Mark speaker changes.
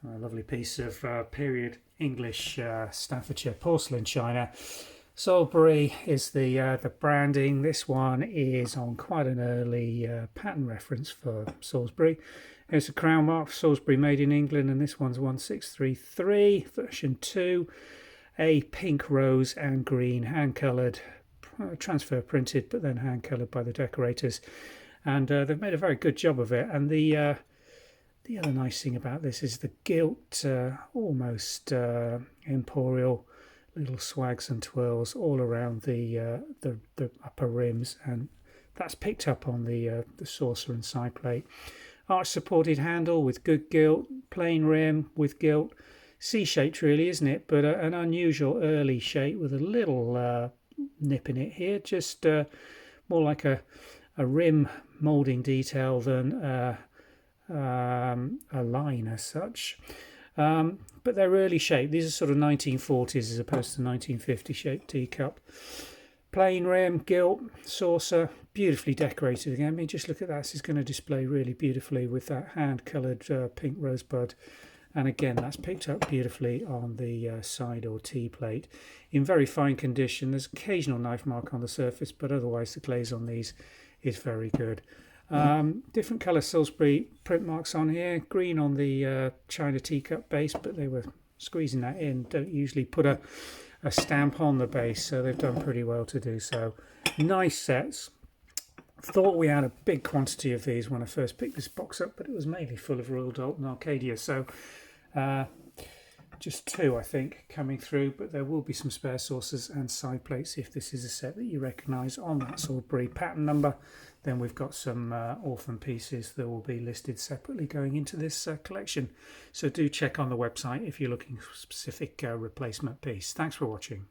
Speaker 1: A lovely piece of period English Staffordshire porcelain china. Salisbury is the branding. This one is on quite an early pattern reference for Salisbury. Here's a crown mark, Salisbury made in England, and this one's 1633 version 2. A pink, rose and green, hand coloured, transfer printed, but then hand coloured by the decorators. And they've made a very good job of it. And the other nice thing about this is the gilt, almost emporial little swags and twirls all around the upper rims, and that's picked up on the saucer and side plate. Arch supported handle with good gilt, plain rim with gilt. C-shaped really, isn't it? But an unusual early shape with a little nip in it here, just more like a rim moulding detail than a line as such. But they're early shape. These are sort of 1940s as opposed to 1950 shaped teacup. Plain rim, gilt, saucer, beautifully decorated again. I mean, just look at that. This is going to display really beautifully with that hand-coloured pink rosebud. And again, that's picked up beautifully on the side or T-plate. In very fine condition. There's occasional knife mark on the surface, but otherwise the glaze on these is very good. Different colour Salisbury print marks on here. Green on the china teacup base, but they were squeezing that in. Don't usually put a stamp on the base, so they've done pretty well to do so. Nice sets. Thought we had a big quantity of these when I first picked this box up, but it was mainly full of Royal Doulton Arcadia, so just 2 I think coming through, but there will be some spare saucers and side plates if this is a set that you recognise on that Salisbury pattern number. Then we've got some orphan pieces that will be listed separately going into this collection, so do check on the website if you're looking for a specific replacement piece. Thanks for watching.